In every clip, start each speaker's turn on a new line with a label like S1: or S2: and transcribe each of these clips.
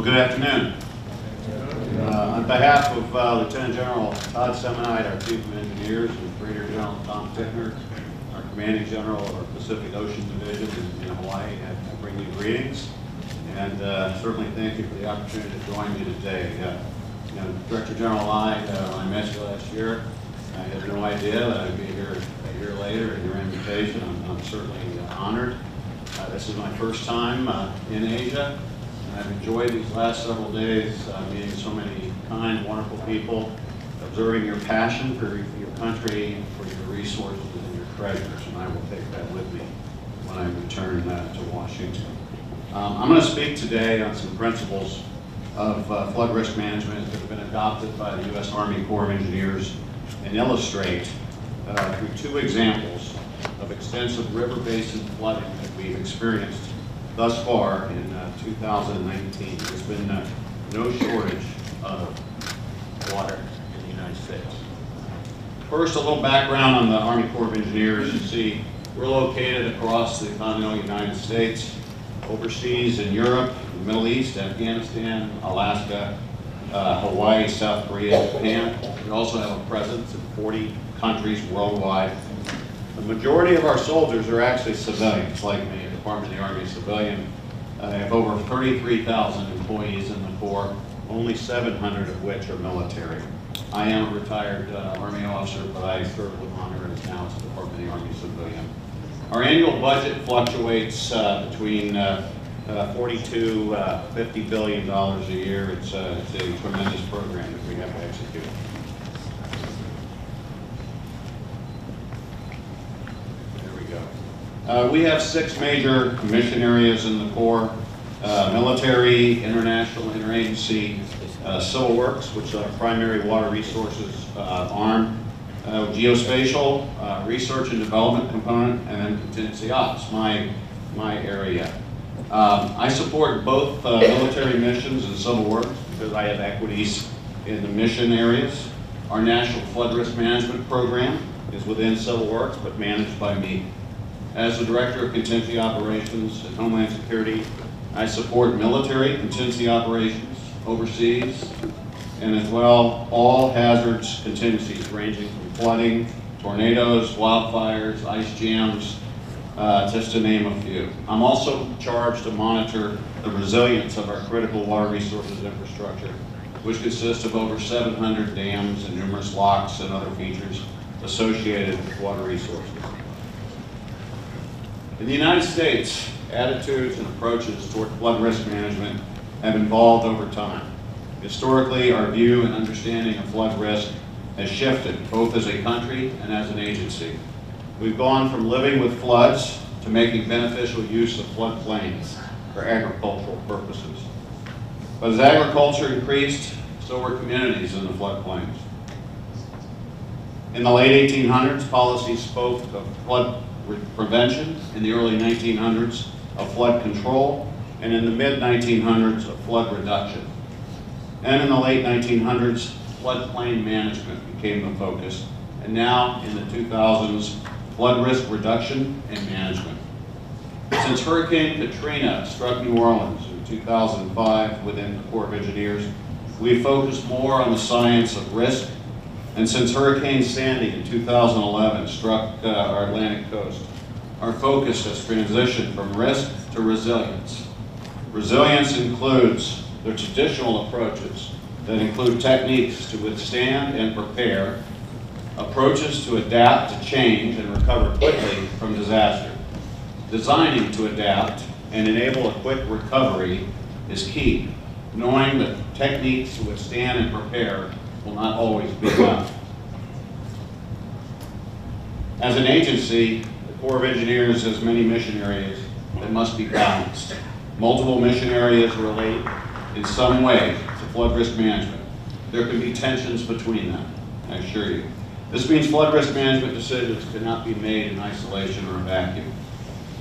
S1: Well, good afternoon. On behalf of Lieutenant General Todd Semonite, our Chief of Engineers, and Brigadier General Tom Tickner, our Commanding General of our Pacific Ocean Division in Hawaii, I bring you greetings, and certainly thank you for the opportunity to join me today. Director General and I, when I met you last year, I had no idea that I'd be here a year later at your invitation. I'm certainly honored. This is my first time in Asia, and I've enjoyed these last several days meeting so many kind, wonderful people, observing your passion for your country, for your resources and your treasures, and I will take that with me when I return to Washington. I'm going to speak today on some principles of flood risk management that have been adopted by the U.S. Army Corps of Engineers and illustrate through two examples of extensive river basin flooding that we've experienced thus far in 2019. There's been no shortage of water in the United States. First, a little background on the Army Corps of Engineers. You see, we're located across the continental United States, overseas in Europe, the Middle East, Afghanistan, Alaska, Hawaii, South Korea, Japan. We also have a presence in 40 countries worldwide. The majority of our soldiers are actually civilians, like me, a Department of the Army civilian. I have over 33,000 employees in the Corps, only 700 of which are military. I am a retired Army officer, but I serve with honor and now as a Department of the Army civilian. Our annual budget fluctuates between $42 to $50 billion a year. It's a tremendous program that we have to execute. There we go. We have 6 major mission areas in the Corps: military, international, interagency, civil works, which is our primary water resources arm, geospatial, research and development component, and then contingency ops, my area. I support both military missions and civil works because I have equities in the mission areas. Our National Flood Risk Management Program is within civil works, but managed by me. As the Director of Contingency Operations and Homeland Security, I support military contingency operations overseas, and as well all hazards contingencies ranging from flooding, tornadoes, wildfires, ice jams, just to name a few. I'm also charged to monitor the resilience of our critical water resources infrastructure, which consists of over 700 dams and numerous locks and other features associated with water resources. In the United States, attitudes and approaches toward flood risk management have evolved over time. Historically, our view and understanding of flood risk has shifted, both as a country and as an agency. We've gone from living with floods to making beneficial use of floodplains for agricultural purposes. But as agriculture increased, so were communities in the floodplains. In the late 1800s, policies spoke of flood prevention, in the early 1900s of flood control, and in the mid-1900s of flood reduction. And in the late 1900s, floodplain management became the focus, and now in the 2000s, flood risk reduction and management. Since Hurricane Katrina struck New Orleans in 2005 within the Corps of Engineers, we've focused more on the science of risk. And since Hurricane Sandy in 2011 struck our Atlantic coast, our focus has transitioned from risk to resilience. Resilience includes the traditional approaches that include techniques to withstand and prepare, approaches to adapt to change and recover quickly from disaster. Designing to adapt and enable a quick recovery is key, knowing that techniques to withstand and prepare will not always be enough. As an agency, the Corps of Engineers has many mission areas that must be balanced. Multiple mission areas relate in some way to flood risk management. There can be tensions between them, I assure you. This means flood risk management decisions cannot be made in isolation or a vacuum.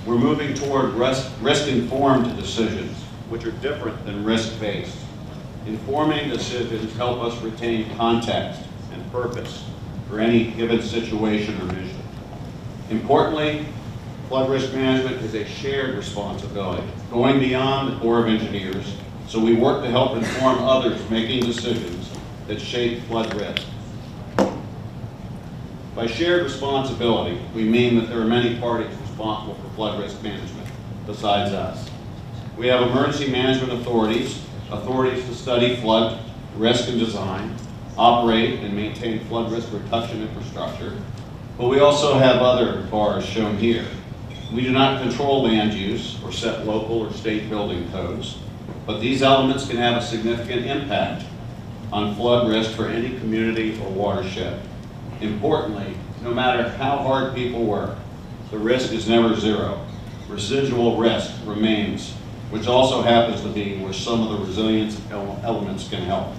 S1: We're moving toward risk-informed decisions, which are different than risk-based. Informing decisions help us retain context and purpose for any given situation or mission. Importantly, flood risk management is a shared responsibility, going beyond the Corps of Engineers So we work to help inform others making decisions that shape flood risk. By shared responsibility, we mean that there are many parties responsible for flood risk management besides us. We have emergency management authorities to study flood risk and design, operate and maintain flood risk reduction infrastructure, but we also have other bars shown here. We do not control land use or set local or state building codes, but these elements can have a significant impact on flood risk for any community or watershed. Importantly, no matter how hard people work, the risk is never zero. Residual risk remains, which also happens to be where some of the resilience elements can help.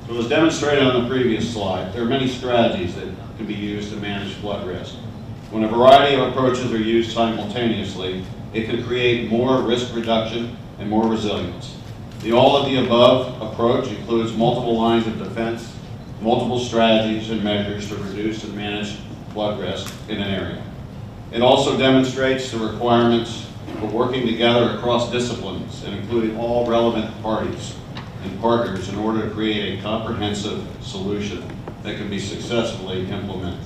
S1: So as demonstrated on the previous slide, there are many strategies that can be used to manage flood risk. When a variety of approaches are used simultaneously, it can create more risk reduction and more resilience. The all of the above approach includes multiple lines of defense, multiple strategies and measures to reduce and manage flood risk in an area. It also demonstrates the requirements for working together across disciplines and including all relevant parties and partners in order to create a comprehensive solution that can be successfully implemented.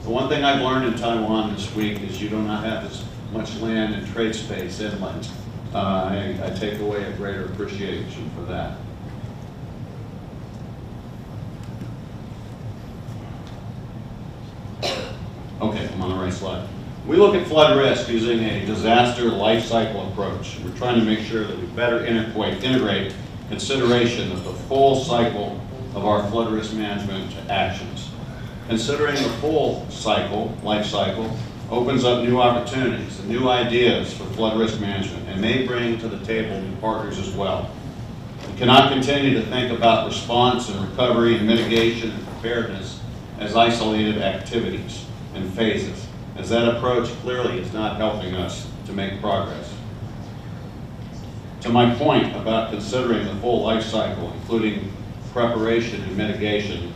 S1: The one thing I've learned in Taiwan this week is you do not have as much land and trade space inland. I take away a greater appreciation for that. Okay, I'm on the right slide. We look at flood risk using a disaster life cycle approach. We're trying to make sure that we better integrate consideration of the full cycle of our flood risk management actions. Considering the full cycle, life cycle, opens up new opportunities and new ideas for flood risk management and may bring to the table new partners as well. We cannot continue to think about response and recovery and mitigation and preparedness as isolated activities and phases, as that approach clearly is not helping us to make progress. To my point about considering the full life cycle, including preparation and mitigation,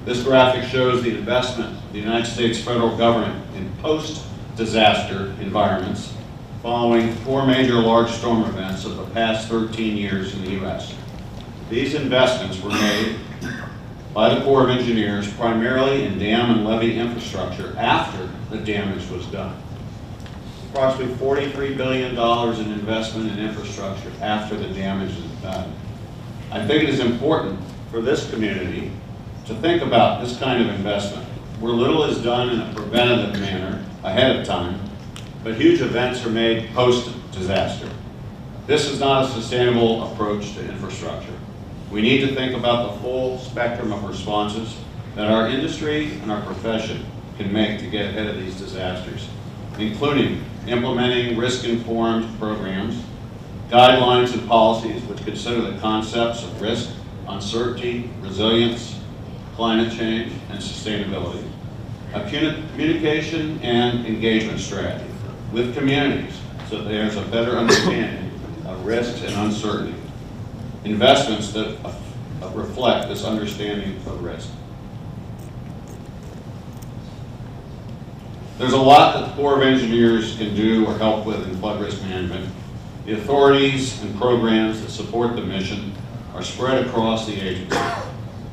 S1: this graphic shows the investment of the United States federal government in post-disaster environments following 4 major large storm events of the past 13 years in the U.S. These investments were made by the Corps of Engineers primarily in dam and levee infrastructure after the damage was done. Approximately $43 billion in investment in infrastructure after the damage is done. I think it is important for this community to think about this kind of investment, where little is done in a preventative manner ahead of time, but huge events are made post-disaster. This is not a sustainable approach to infrastructure. We need to think about the full spectrum of responses that our industry and our profession can make to get ahead of these disasters, including implementing risk-informed programs, guidelines and policies which consider the concepts of risk, uncertainty, resilience, climate change, and sustainability. A communication and engagement strategy with communities so that there's a better understanding of risks and uncertainty. Investments that reflect this understanding of risk. There's a lot that the Corps of Engineers can do or help with in flood risk management. The authorities and programs that support the mission are spread across the agency.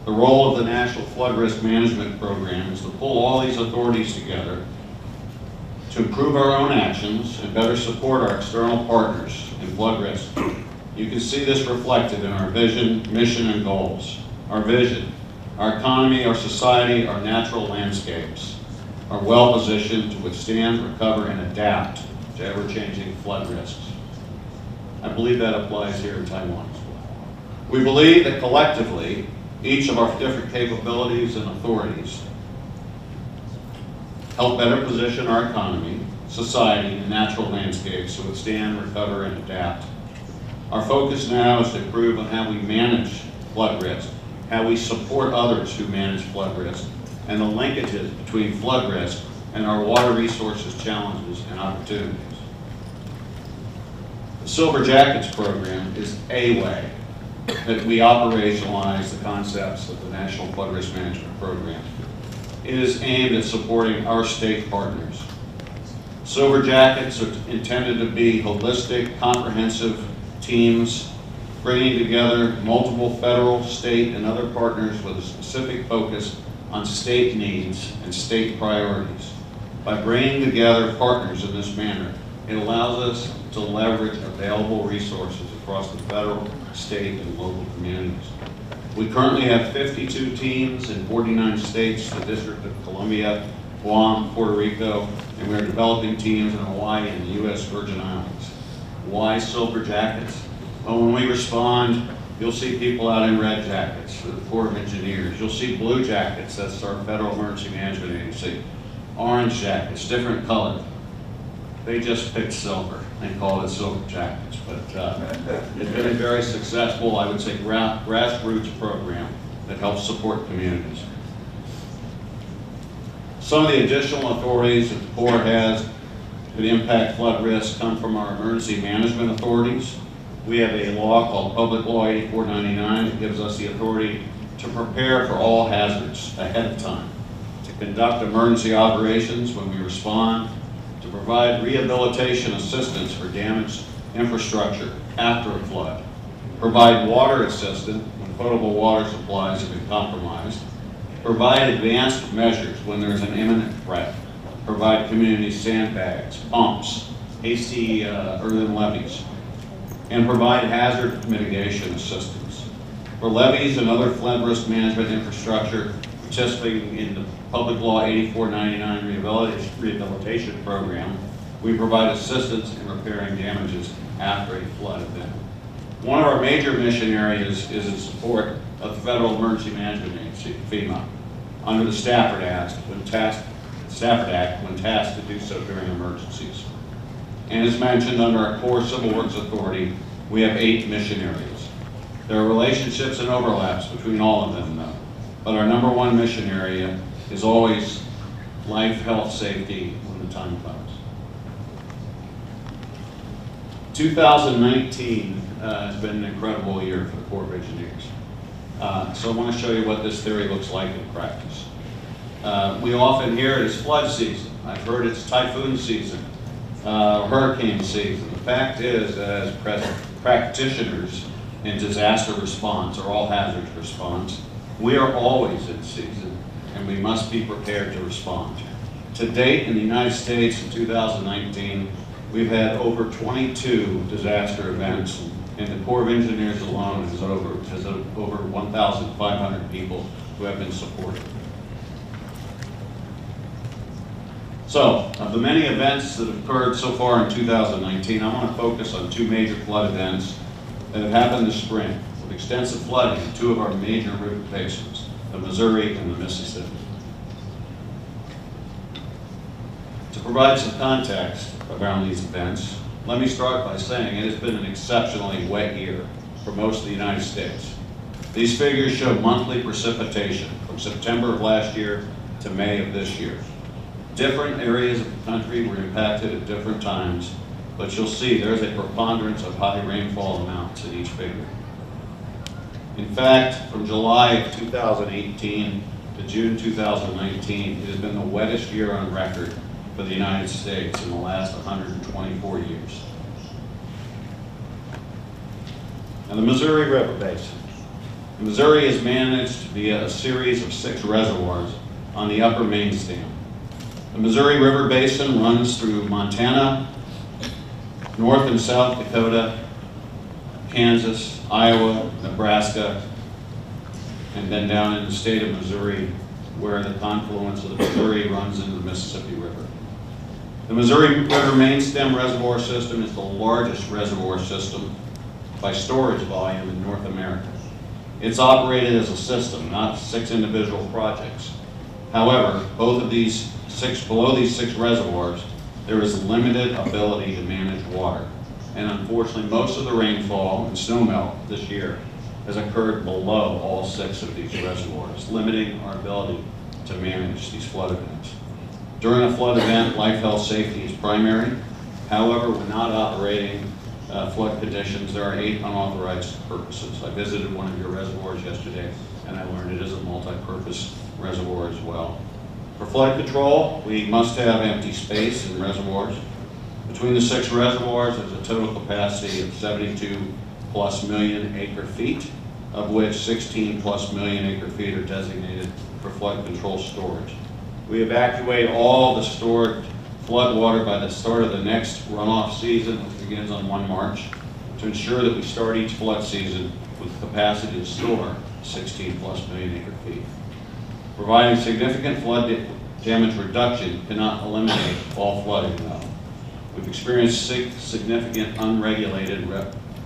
S1: The role of the National Flood Risk Management Program is to pull all these authorities together to improve our own actions and better support our external partners in flood risk. You can see this reflected in our vision, mission, and goals. Our vision: our economy, our society, our natural landscapes are well positioned to withstand, recover, and adapt to ever-changing flood risks. I believe that applies here in Taiwan as well. We believe that collectively, each of our different capabilities and authorities help better position our economy, society, and natural landscapes to withstand, recover, and adapt. Our focus now is to improve on how we manage flood risk, how we support others who manage flood risk, and the linkages between flood risk and our water resources challenges and opportunities. The Silver Jackets program is a way that we operationalize the concepts of the National Flood Risk Management Program. It is aimed at supporting our state partners. Silver Jackets are intended to be holistic, comprehensive teams, bringing together multiple federal, state, and other partners with a specific focus on state needs and state priorities. By bringing together partners in this manner, it allows us to leverage available resources across the federal, state, and local communities. We currently have 52 teams in 49 states, the District of Columbia, Guam, Puerto Rico, and we are developing teams in Hawaii and the U.S. Virgin Islands. Why silver jackets? Well, when we respond, you'll see people out in red jackets for the Corps of Engineers. You'll see blue jackets, that's our Federal Emergency Management Agency. Orange jackets, different color. They just picked silver and called it silver jackets, but it's been a very successful, I would say, grassroots program that helps support communities. Some of the additional authorities that the Corps has that impact flood risk come from our emergency management authorities. We have a law called Public Law 8499 that gives us the authority to prepare for all hazards ahead of time, to conduct emergency operations when we respond, to provide rehabilitation assistance for damaged infrastructure after a flood, provide water assistance when potable water supplies have been compromised, provide advanced measures when there is an imminent threat, provide community sandbags, pumps, hasty earthen levees, and provide hazard mitigation assistance. For levees and other flood risk management infrastructure participating in the Public Law 8499 rehabilitation program, we provide assistance in repairing damages after a flood event. One of our major mission areas is in support of the Federal Emergency Management Agency, FEMA, under the Stafford Act when tasked to do so during emergencies. And as mentioned, under our core Civil Works Authority, we have 8 mission areas. There are relationships and overlaps between all of them, though. But our number one mission area is always life, health, safety when the time comes. 2019 has been an incredible year for the Corps of Engineers. So I want to show you what this theory looks like in practice. We often hear it as flood season. I've heard it's typhoon season, hurricane season. The fact is that as practitioners in disaster response or all hazards response, we are always in season and we must be prepared to respond. To date in the United States in 2019, we've had over 22 disaster events, and the Corps of Engineers alone has over 1,500 people who have been supported. So, of the many events that have occurred so far in 2019, I want to focus on 2 major flood events that have happened this spring with extensive flooding in 2 of our major river basins, the Missouri and the Mississippi. To provide some context around these events, let me start by saying it has been an exceptionally wet year for most of the United States. These figures show monthly precipitation from September of last year to May of this year. Different areas of the country were impacted at different times, but you'll see there's a preponderance of high rainfall amounts in each figure. In fact, from July of 2018 to June 2019, it has been the wettest year on record for the United States in the last 124 years. And the Missouri River Basin. The Missouri is managed via a series of 6 reservoirs on the upper main stem. The Missouri River Basin runs through Montana, North and South Dakota, Kansas, Iowa, Nebraska, and then down in the state of Missouri, where the confluence of the Missouri runs into the Mississippi River. The Missouri River main stem reservoir system is the largest reservoir system by storage volume in North America. It's operated as a system, not 6 individual projects. However, below these 6 reservoirs, there is limited ability to manage water. And unfortunately, most of the rainfall and snowmelt this year has occurred below all 6 of these reservoirs, limiting our ability to manage these flood events. During a flood event, life, health, safety is primary. However, when not operating flood conditions, there are 8 unauthorized purposes. I visited one of your reservoirs yesterday, and I learned it is a multi-purpose reservoir as well. For flood control, we must have empty space in reservoirs. The Between the 6 reservoirs, there's a total capacity of 72+ million acre-feet, of which 16+ million acre-feet are designated for flood control storage. We evacuate all the stored flood water by the start of the next runoff season, which begins on 1 March, to ensure that we start each flood season with the capacity to store 16+ million acre-feet. Providing significant flood damage reduction cannot eliminate all flooding, though. We've experienced significant unregulated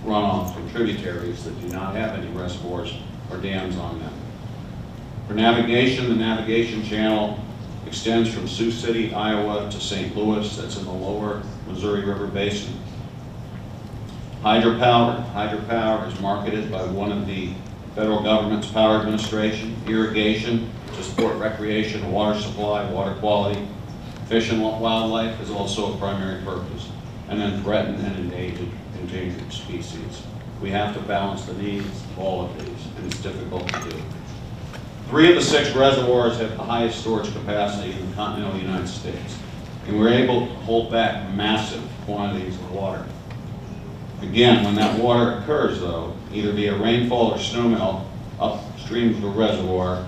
S1: runoff from tributaries that do not have any reservoirs or dams on them. For navigation, the navigation channel extends from Sioux City, Iowa to St. Louis. That's in the lower Missouri River Basin. Hydropower is marketed by one of the federal government's power administration. Irrigation to support recreation, water supply, water quality. Fish and wildlife is also a primary purpose. And then threatened and endangered species. We have to balance the needs of all of these, and it's difficult to do. 3 of the 6 reservoirs have the highest storage capacity in the continental United States, and we're able to hold back massive quantities of water. Again, when that water occurs, though, either via rainfall or snowmelt upstream of the reservoir,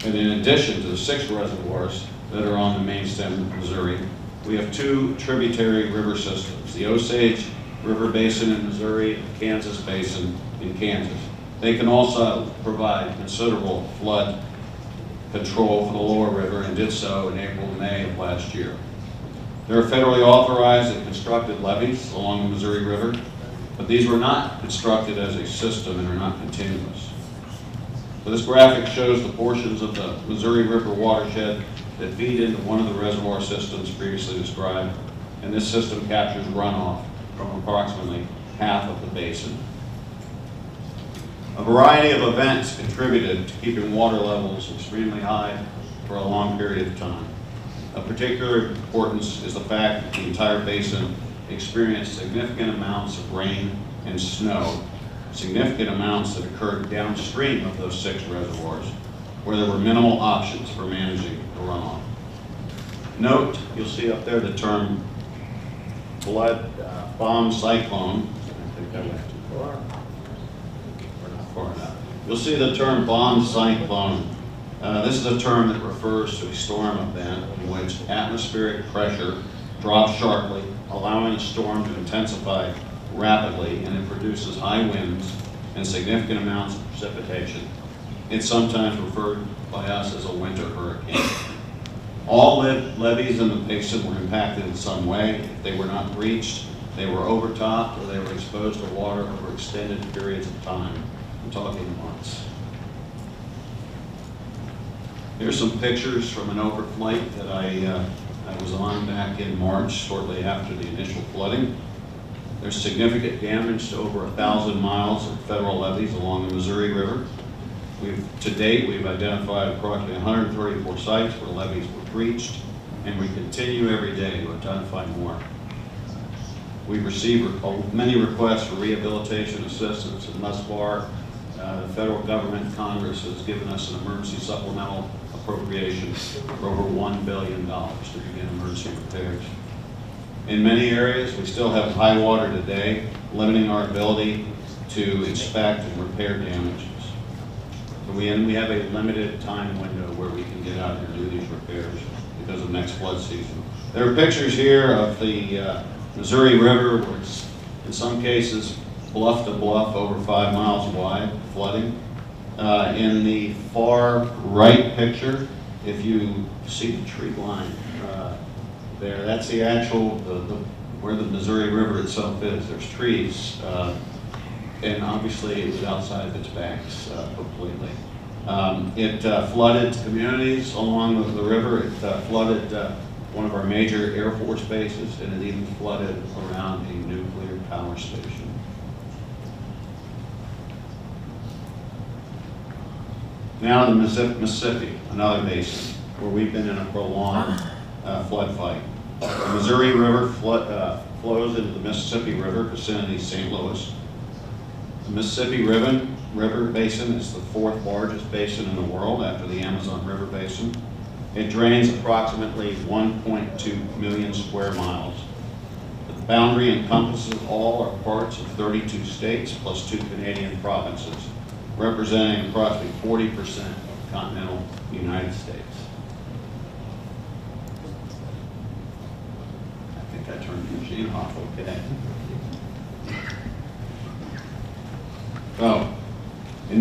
S1: and in addition to the 6 reservoirs that are on the main stem of Missouri, we have 2 tributary river systems, the Osage River Basin in Missouri and the Kansas Basin in Kansas. They can also provide considerable flood control for the lower river and did so in April and May of last year. There are federally authorized and constructed levees along the Missouri River, but these were not constructed as a system and are not continuous. So this graphic shows the portions of the Missouri River watershed that feed into one of the reservoir systems previously described, and this system captures runoff from approximately half of the basin. A variety of events contributed to keeping water levels extremely high for a long period of time. Of particular importance is the fact that the entire basin experienced significant amounts of rain and snow, significant amounts that occurred downstream of those 6 reservoirs, where there were minimal options for managing the runoff. Note, you'll see up there the term flood bomb cyclone. I think I went too far. Or not far enough. You'll see the term bomb cyclone. This is a term that refers to a storm event in which atmospheric pressure drops sharply, allowing a storm to intensify rapidly, and it produces high winds and significant amounts of precipitation. It's sometimes referred by us as a winter hurricane. All levees in the basin were impacted in some way. If they were not breached, they were overtopped, or they were exposed to water over extended periods of time. I'm talking months. Here's some pictures from an overflight that I was on back in March, shortly after the initial flooding. There's significant damage to over 1,000 miles of federal levees along the Missouri River. To date, we've identified approximately 134 sites where levees were breached, and we continue every day to identify more. We've received many requests for rehabilitation assistance, and thus far, the federal government, Congress, has given us an emergency supplemental appropriation for over $1 billion to begin emergency repairs. In many areas, we still have high water today, limiting our ability to inspect and repair damages. So we have a limited time window where we can get out and do these repairs because of next flood season. There are pictures here of the Missouri River, where it's in some cases bluff to bluff over 5 miles wide, flooding. In the far right picture, if you see the tree line there, that's the actual, where the Missouri River itself is. There's trees, and obviously it was outside of its banks completely. It flooded communities along the river. It flooded one of our major Air Force bases, and it even flooded around a nuclear power station. Now the Mississippi, another basin where we've been in a prolonged flood fight. The Missouri River flows into the Mississippi River vicinity of St. Louis. The Mississippi River Basin is the 4th largest basin in the world after the Amazon River Basin. It drains approximately 1.2 million square miles. boundary encompasses all or parts of 32 states plus 2 Canadian provinces, representing approximately 40% of the continental United States. I think I turned the machine off, okay. So, in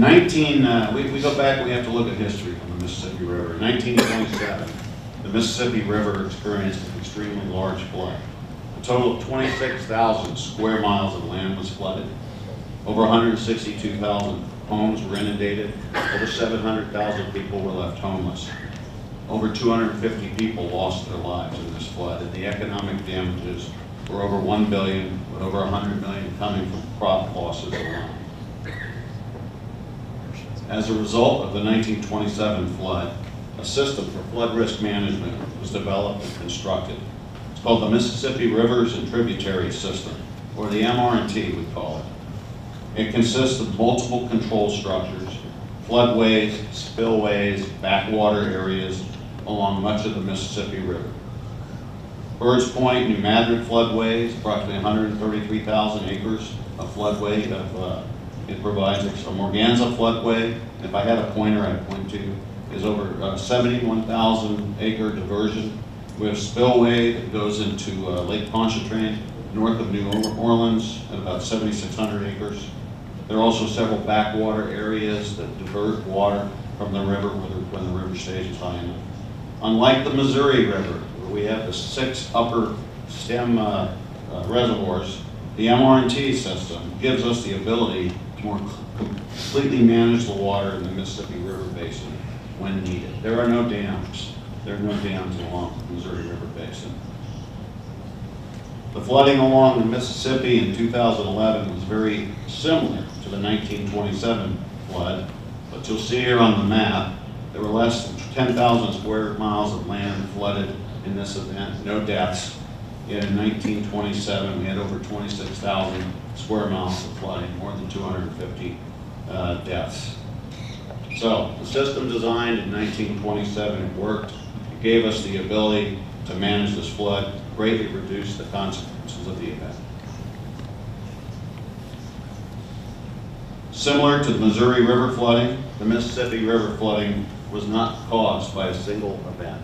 S1: we go back, we have to look at history on the Mississippi River. In 1927, the Mississippi River experienced an extremely large flood. A total of 26,000 square miles of land was flooded. Over 162,000 homes were inundated. Over 700,000 people were left homeless. Over 250 people lost their lives in this flood, and the economic damages were over $1 billion, with over $100 million coming from crop losses alone. As a result of the 1927 flood, a system for flood risk management was developed and constructed. It's called the Mississippi Rivers and Tributaries System, or the MR&T we call it. It consists of multiple control structures, floodways, spillways, backwater areas along much of the Mississippi River. Birds Point, New Madrid floodways, approximately 133,000 acres of floodway. It provides a Morganza floodway. If I had a pointer, I'd point to, is over 71,000 acre diversion. We have spillway that goes into Lake Pontchartrain, north of New Orleans, at about 7,600 acres. There are also several backwater areas that divert water from the river when the river stage is high enough. Unlike the Missouri River, where we have the 6 upper stem reservoirs, the MR&T system gives us the ability to more completely manage the water in the Mississippi River Basin when needed. There are no dams. There are no dams along the Missouri River Basin. The flooding along the Mississippi in 2011 was very similar to the 1927 flood, but you'll see here on the map, there were less than 10,000 square miles of land flooded in this event, no deaths. Yet in 1927, we had over 26,000 square miles of flooding, more than 250 deaths. So the system designed in 1927, it worked. It gave us the ability to manage this flood, greatly reduce the consequences of the event. Similar to the Missouri River flooding, the Mississippi River flooding was not caused by a single event.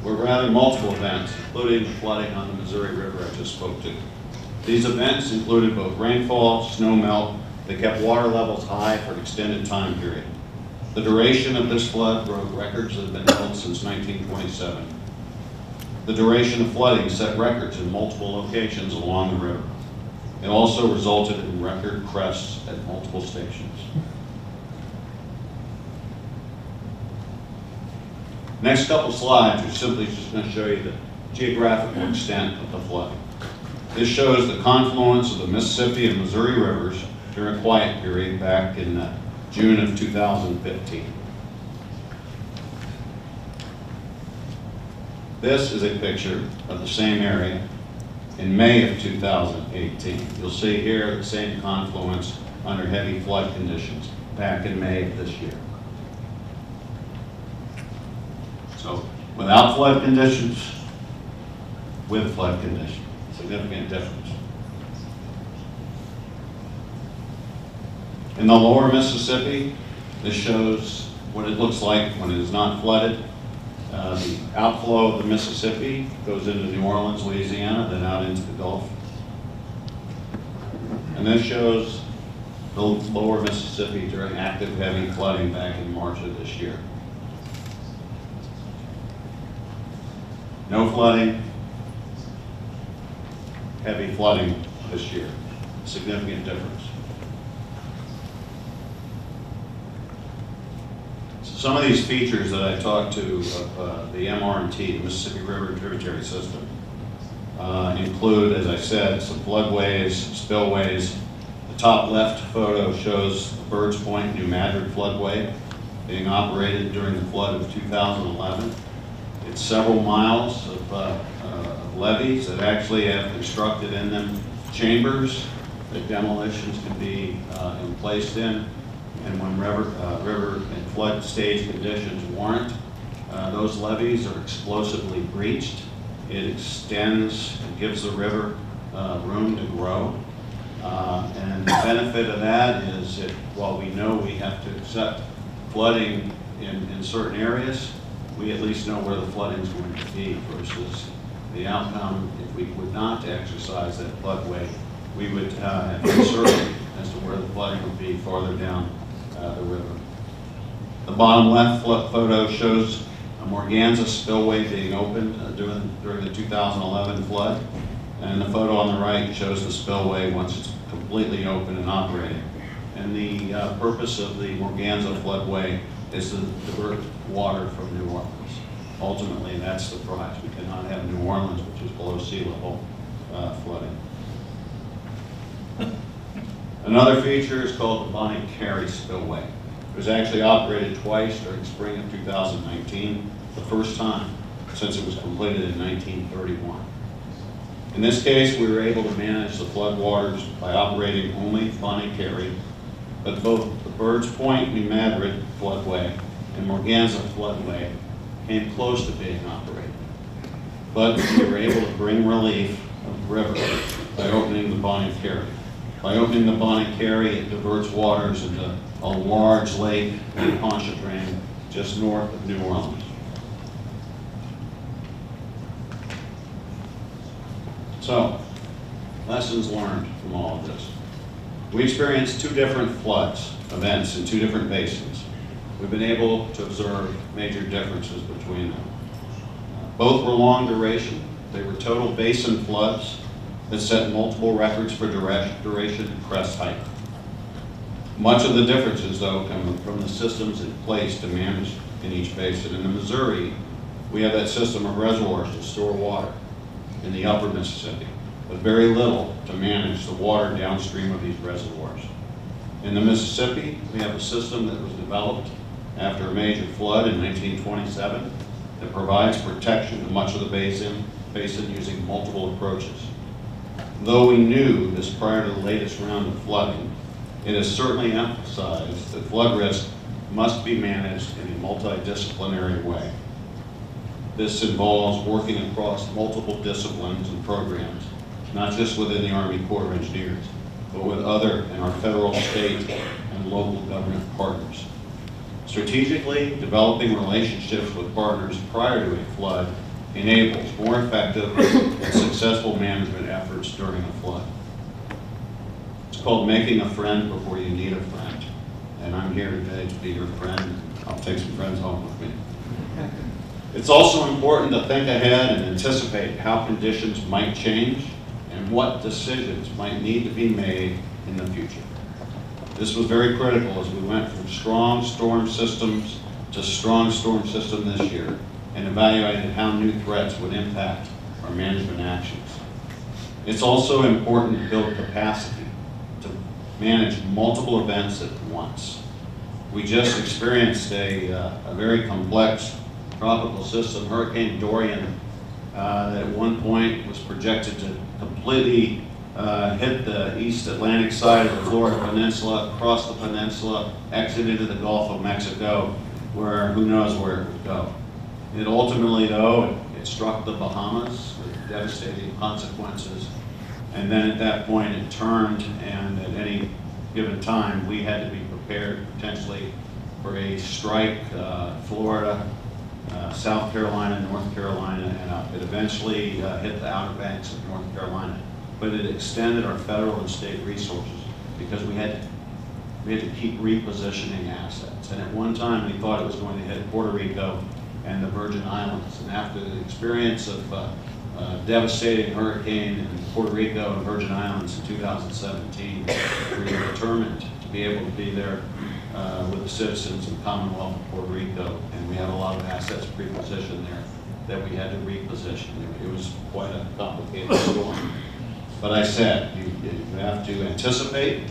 S1: We're having multiple events, including the flooding on the Missouri River I just spoke to. These events included both rainfall, snow melt, that kept water levels high for an extended time period. The duration of this flood broke records that have been held since 1927. The duration of flooding set records in multiple locations along the river. It also resulted in record crests at multiple stations. Next couple slides are simply just going to show you the geographical extent of the flooding. This shows the confluence of the Mississippi and Missouri rivers during a quiet period back in June of 2015. This is a picture of the same area in May of 2018. You'll see here the same confluence under heavy flood conditions back in May of this year. So without flood conditions, with flood conditions, significant difference. In the lower Mississippi, this shows what it looks like when it is not flooded. The outflow of the Mississippi goes into New Orleans, Louisiana, then out into the Gulf. And this shows the lower Mississippi during active heavy flooding back in March of this year. No flooding, heavy flooding this year. Significant difference. So some of these features that I talked to of the MR&T, the Mississippi River and Tributary System, include, as I said, some floodways, spillways. The top left photo shows the Birds Point, New Madrid floodway being operated during the flood of 2011. It's several miles of levees that actually have constructed in them chambers that demolitions can be placed in. And when river and flood stage conditions warrant, those levees are explosively breached. It extends and gives the river room to grow. And the benefit of that is that while we know we have to accept flooding in certain areas, we at least know where the flooding is going to be versus the outcome. If we would not exercise that floodway, we would have uncertainty as to where the flooding would be farther down the river. The bottom left photo shows a Morganza spillway being opened during the 2011 flood. And the photo on the right shows the spillway once it's completely open and operating. And the purpose of the Morganza floodway is to divert water from New Orleans. Ultimately, that's the prize. We cannot have New Orleans, which is below sea level, flooding. Another feature is called the Bonnie Carey spillway. It was actually operated twice during spring of 2019, the first time since it was completed in 1931. In this case, we were able to manage the floodwaters by operating only Bonnie Carey, but both the Birds Point, New Madrid floodway and Morganza floodway came close to being operated. But we were able to bring relief of the river by opening the Bonnie Carey. By opening the Bonnie Carey, it diverts waters into a large lake in Pontchartrain just north of New Orleans. So, lessons learned from all of this. We experienced two different floods events in two different basins. We've been able to observe major differences between them. Both were long duration. They were total basin floods that set multiple records for duration and crest height. Much of the differences, though, come from the systems in place to manage in each basin. In the Missouri, we have that system of reservoirs to store water in the upper Mississippi, but very little to manage the water downstream of these reservoirs. In the Mississippi, we have a system that was developed after a major flood in 1927 that provides protection to much of the basin using multiple approaches. Though we knew this prior to the latest round of flooding, it has certainly emphasized that flood risk must be managed in a multidisciplinary way. This involves working across multiple disciplines and programs, not just within the Army Corps of Engineers, but with other and our federal, state, and local government partners. Strategically, developing relationships with partners prior to a flood enables more effective and successful management efforts during a flood. It's called making a friend before you need a friend. And I'm here today to be your friend. I'll take some friends home with me. It's also important to think ahead and anticipate how conditions might change and what decisions might need to be made in the future. This was very critical as we went from strong storm systems to strong storm system this year and evaluated how new threats would impact our management actions. It's also important to build capacity to manage multiple events at once. We just experienced a very complex tropical system, Hurricane Dorian, that at one point was projected to completely hit the East Atlantic side of the Florida Peninsula, across the peninsula, exit into the Gulf of Mexico, where who knows where it would go. It ultimately, though, it struck the Bahamas with devastating consequences, and then at that point it turned, and at any given time we had to be prepared potentially for a strike, Florida, South Carolina, North Carolina, and up. It eventually hit the Outer Banks of North Carolina, but it extended our federal and state resources because we had to keep repositioning assets. And at one time we thought it was going to hit Puerto Rico and the Virgin Islands. And after the experience of devastating hurricane in Puerto Rico and Virgin Islands in 2017, we were determined to be able to be there with the citizens of the Commonwealth of Puerto Rico, and we had a lot of assets pre-positioned there that we had to reposition. It was quite a complicated storm. But I said, you have to anticipate,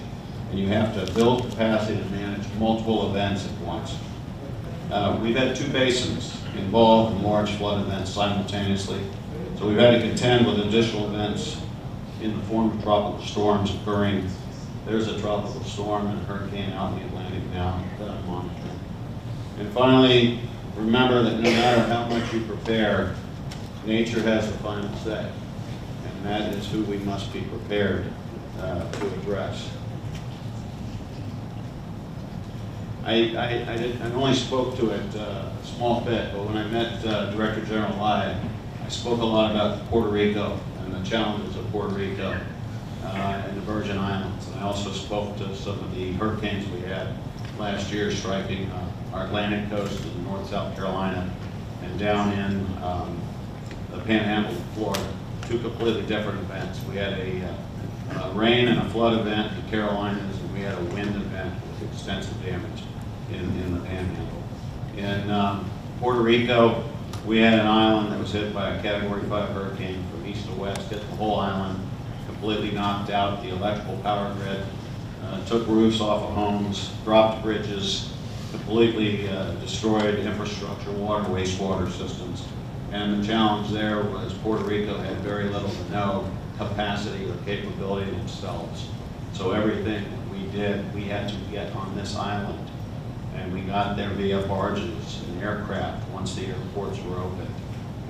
S1: and you have to build capacity to manage multiple events at once. We've had two basins involved in large flood events simultaneously, so we've had to contend with additional events in the form of tropical storms occurring. There's a tropical storm and a hurricane out in the Atlantic now that I'm monitoring. And finally, remember that no matter how much you prepare, nature has the final say. And and that is who we must be prepared to address. I only spoke to it a small bit, but when I met Director General Lai, I spoke a lot about Puerto Rico and the challenges of Puerto Rico and the Virgin Islands. And I also spoke to some of the hurricanes we had last year striking our Atlantic coast in North South Carolina and down in the Panhandle of Florida. Two completely different events. We had a rain and a flood event in the Carolinas, and we had a wind event with extensive damage in the Panhandle. In Puerto Rico, we had an island that was hit by a Category 5 hurricane from east to west, hit the whole island, completely knocked out the electrical power grid, took roofs off of homes, dropped bridges, completely destroyed infrastructure, water, wastewater systems. And the challenge there was Puerto Rico had very little to no capacity or capability themselves. So everything that we did, we had to get on this island. And we got there via barges and aircraft once the airports were open.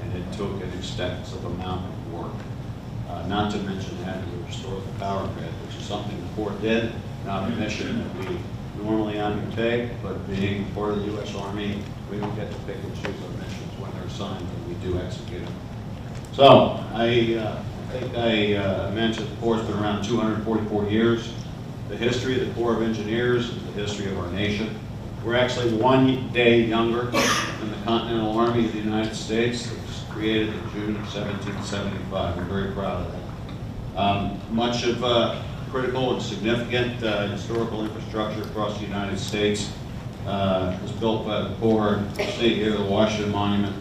S1: And it took an extensive amount of work. Not to mention having to restore the power grid, which is something the Corps did, not a mission that we normally undertake, but being part of the U.S. Army, we don't get to pick and choose our missions when they're assigned, but we do execute them. So, I think I mentioned the Corps has been around 244 years. The history of the Corps of Engineers is the history of our nation. We're actually 1 day younger than the Continental Army of the United States. It was created in June of 1775. We're very proud of that. Much of critical and significant historical infrastructure across the United States was built by the Corps. You see here the Washington Monument,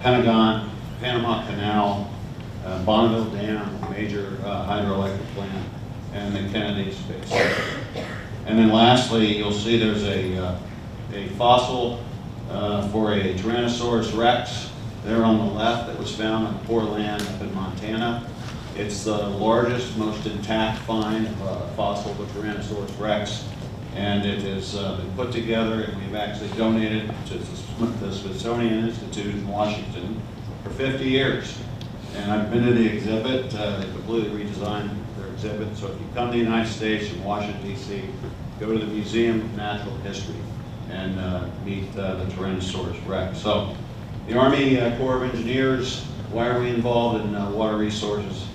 S1: Pentagon, Panama Canal, Bonneville Dam, a major hydroelectric plant, and the Kennedy Space Center. And then lastly, you'll see there's a fossil for a Tyrannosaurus rex there on the left that was found on poor land up in Montana. It's the largest, most intact find of a fossil of Tyrannosaurus rex, and it has been put together, and we've actually donated to the Smithsonian Institute in Washington for 50 years. And I've been to the exhibit. They completely redesigned their exhibit. So if you come to the United States from Washington, D.C., go to the Museum of Natural History and meet the Tyrannosaurus rex. So the Army Corps of Engineers, why are we involved in water resources?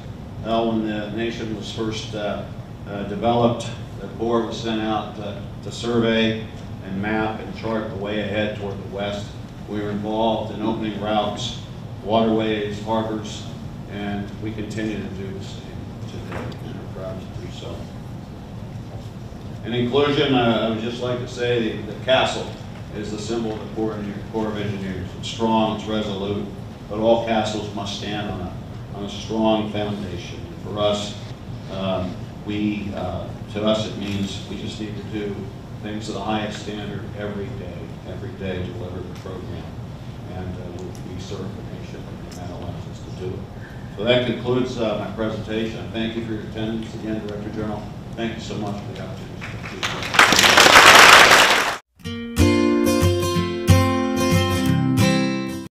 S1: Well, when the nation was first developed, the Corps was sent out to survey and map and chart the way ahead toward the west. We were involved in opening routes, waterways, harbors, and we continue to do the same today, and are proud to do so. In conclusion, I would just like to say the castle is the symbol of the Corps of Engineers. It's strong, it's resolute, but all castles must stand on a strong foundation. And for us, to us it means we just need to do things to the highest standard every day deliver the program. And we serve the nation, and that allows us to do it. So that concludes my presentation. Thank you for your attendance again, Director General. Thank you so much for the opportunity.